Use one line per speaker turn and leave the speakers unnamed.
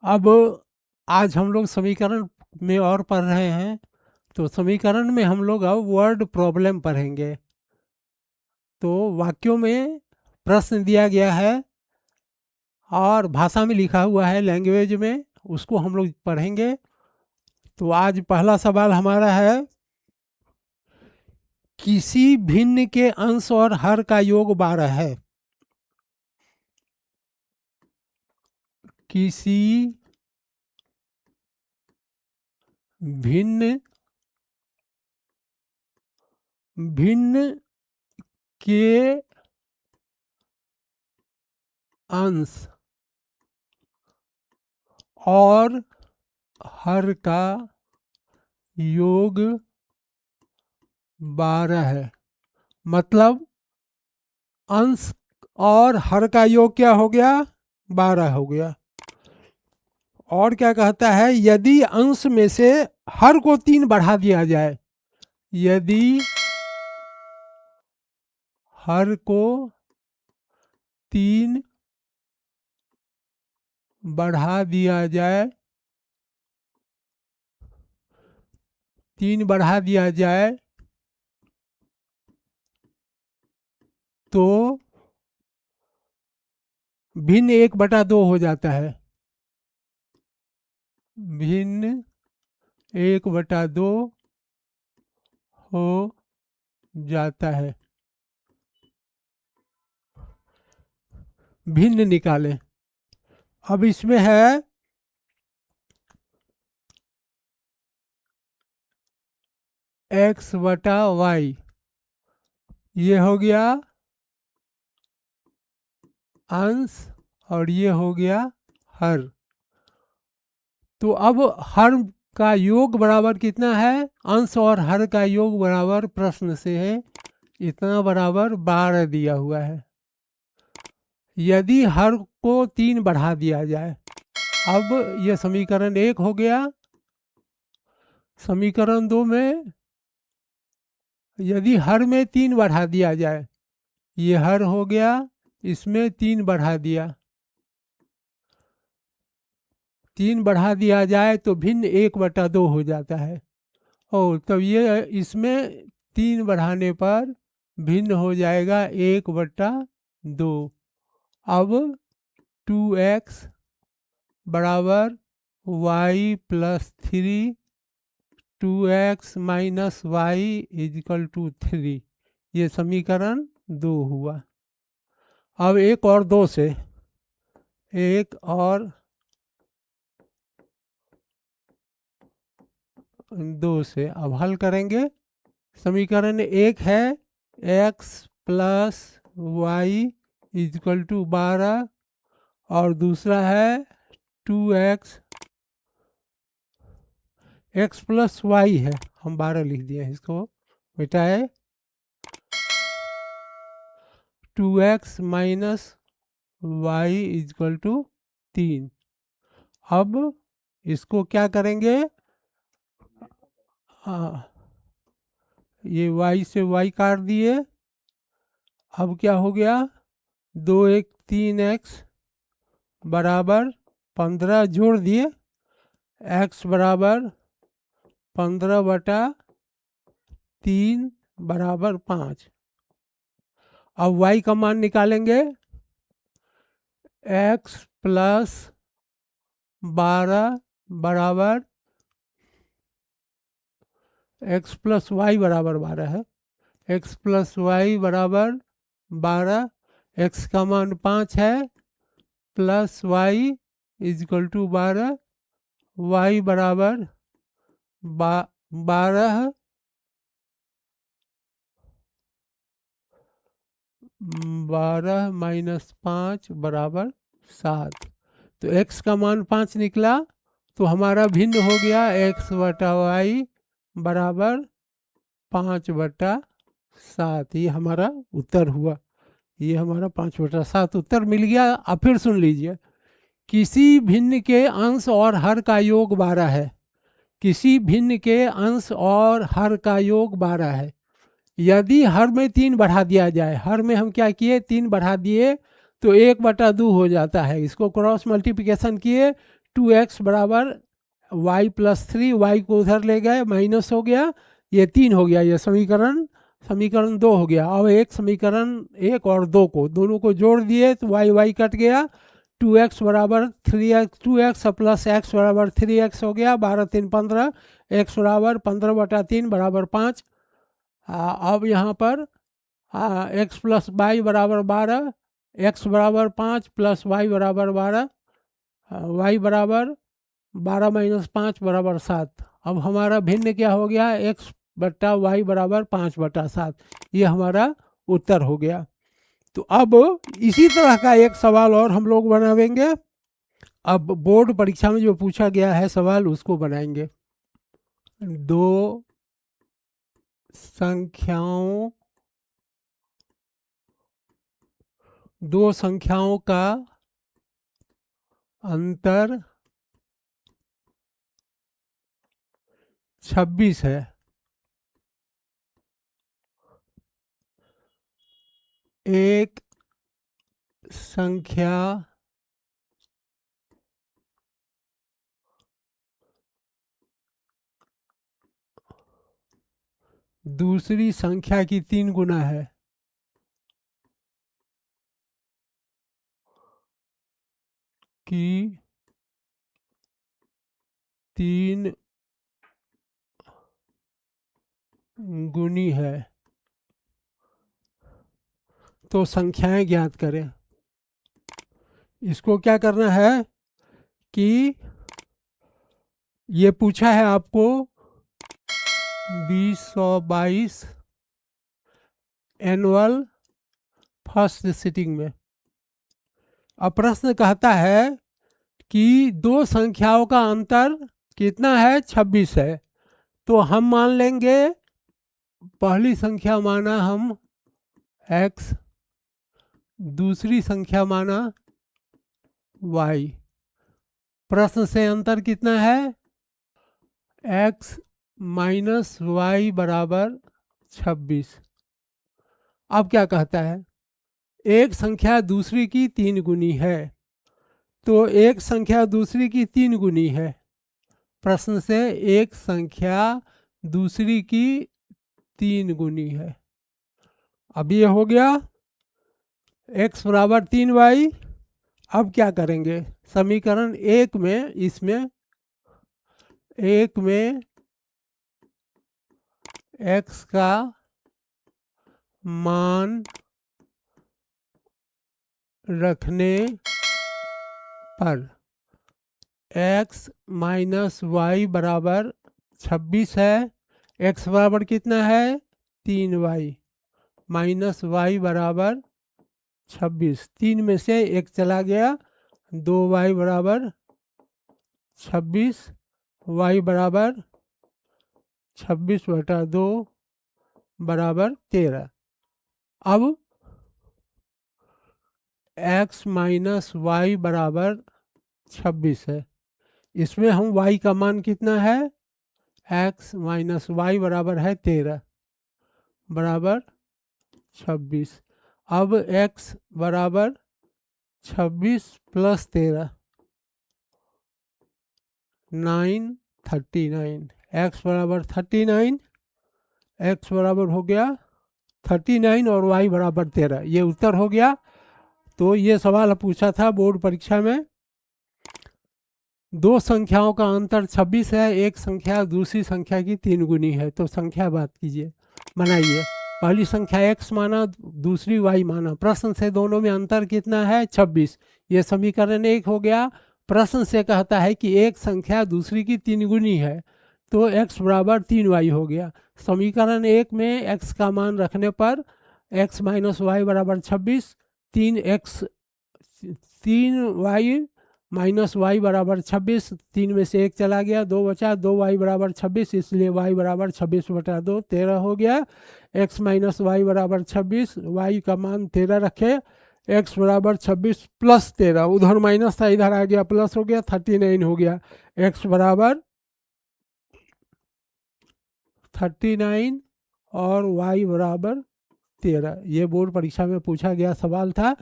अब आज हम लोग समीकरण में और पढ़ रहे हैं, तो समीकरण में हम लोग अब वर्ड प्रॉब्लम पढ़ेंगे। तो वाक्यों में प्रश्न दिया गया है और भाषा में लिखा हुआ है, लैंग्वेज में, उसको हम लोग पढ़ेंगे। तो आज पहला सवाल हमारा है, किसी भिन्न के अंश और हर का योग 12 है। किसी भिन्न भिन्न के अंश और हर का योग 12 है। मतलब अंश और हर का योग क्या हो गया? 12 हो गया। और क्या कहता है, यदि अंश में से हर को 3 बढ़ा दिया जाए, यदि हर को 3 बढ़ा दिया जाए, 3 बढ़ा दिया जाए तो भिन्न 1/2 हो जाता है। भिन्न 1/2 हो जाता है। भिन्न निकालें। अब इसमें है x/y, ये हो गया अंश और ये हो गया हर। तो अब हर का योग बराबर कितना है? अंश और हर का योग बराबर प्रश्न से है इतना बराबर 12 दिया हुआ है। यदि हर को 3 बढ़ा दिया जाए, अब ये समीकरण 1 हो गया। समीकरण 2 में यदि हर में 3 बढ़ा दिया जाए, ये हर हो गया, इसमें 3 बढ़ा दिया, 3 बढ़ा दिया जाए तो भिन्न 1/2 हो जाता है। और तब ये इसमें 3 बढ़ाने पर भिन्न हो जाएगा 1/2। अब 2x बराबर y plus 3, 2x minus y is equal to 3, ये समीकरण 2 हुआ। अब एक और 2 से अब हल करेंगे। समीकरण 1 है x plus y is equal to 12 और दूसरा है 2x, x प्लस वाई है, हम 12 लिख दिए हैं, इसको मिटाए। 2x minus Y is equal to 3। अब इसको क्या करेंगे? ये y से y काट दिए। अब क्या हो गया? 2 1 3x बराबर 15 जोड़ दिए, x बराबर 15/3 बराबर 5। अब y का मान निकालेंगे, x प्लस 12 बराबर x प्लस वाई बराबर 12 है, x प्लस वाई बराबर 12, x का मान 5 है, प्लस वाई इजक्वल टू 12, वाई बराबर 12 माइनस 5 बराबर 7। तो x का मान 5 निकला, तो हमारा भिन्न हो गया x/y बराबर 5/7। ये हमारा उत्तर हुआ। ये हमारा 5/7 उत्तर मिल गया। अब फिर सुन लीजिए, किसी भिन्न के अंश और हर का योग 12 है। किसी भिन्न के अंश और हर का योग 12 है। यदि हर में 3 बढ़ा दिया जाए, हर में हम क्या किए? 3 बढ़ा दिए तो 1/2 हो जाता है। इसको क्रॉस मल्टीप्लिकेशन किए, 2x बराबर y प्लस 3, y को उधर ले गए माइनस हो गया, ये 3 हो गया, ये समीकरण 2 हो गया। अब एक समीकरण 1 और 2 को दोनों को जोड़ दिए तो y कट गया, 2x बराबर 3x, 2x प्लस x बराबर 3x हो गया, 12 3 15, x बराबर 15/3 बराबर 5। अब यहाँ पर x प्लस वाई बराबर 12, x बराबर 5 प्लस y बराबर 12, y बराबर 12 माइनस 5 बराबर 7। अब हमारा भिन्न क्या हो गया, x बट्टा वाई बराबर 5/7, ये हमारा उत्तर हो गया। तो अब इसी तरह का एक सवाल और हम लोग बनाएंगे। अब बोर्ड परीक्षा में जो पूछा गया है सवाल उसको बनाएंगे। दो संख्याओं का अंतर 26 है। एक संख्या दूसरी संख्या की 3 गुना है। की 3 गुनी है तो संख्याएं ज्ञात करें। इसको क्या करना है कि ये पूछा है आपको 2022 एनुअल फर्स्ट सिटिंग में। अब प्रश्न कहता है कि दो संख्याओं का अंतर कितना है, 26 है। तो हम मान लेंगे पहली संख्या माना हम x, दूसरी संख्या माना y। प्रश्न से अंतर कितना है, x माइनस वाई बराबर 26। अब क्या कहता है, एक संख्या दूसरी की 3 गुनी है। तो एक संख्या दूसरी की 3 गुनी है, प्रश्न से एक संख्या दूसरी की 3 गुनी है। अब ये हो गया x बराबर 3y। अब क्या करेंगे, समीकरण 1 में इसमें x का मान रखने पर x माइनस वाई बराबर 26 है। x बराबर कितना है, 3y, माइनस वाई बराबर 26। 3 में से 1 चला गया, 2y बराबर 26, y बराबर 26/2 बराबर 13। अब x माइनस वाई बराबर 26 है, इसमें हम y का मान कितना है, x माइनस वाई बराबर है 13 बराबर 26। अब x बराबर 26 प्लस 13 9 39, x बराबर 39, x बराबर हो गया 39 और y बराबर 13, ये उत्तर हो गया। तो ये सवाल पूछा था बोर्ड परीक्षा में, दो संख्याओं का अंतर 26 है, एक संख्या दूसरी संख्या की 3 गुनी है। तो संख्या बात कीजिए, बनाइए। पहली संख्या x माना, दूसरी y माना। प्रश्न से दोनों में अंतर कितना है, 26। ये समीकरण 1 हो गया। प्रश्न से कहता है कि एक संख्या दूसरी की 3 गुनी है, तो x बराबर 3y हो गया। समीकरण 1 में x का मान रखने पर x माइनस वाई बराबर 26, 3y माइनस वाई बराबर 26। 3 में से 1 चला गया, 2 बचा, 2y बराबर 26, इसलिए y बराबर 26/2 13 हो गया। x माइनस वाई बराबर 26, y का मान 13 रखे, x बराबर 26 प्लस 13, उधर माइनस था इधर आ गया प्लस हो गया, 39 हो गया। x बराबर 39 और y बराबर 13। ये बोर्ड परीक्षा में पूछा गया सवाल था।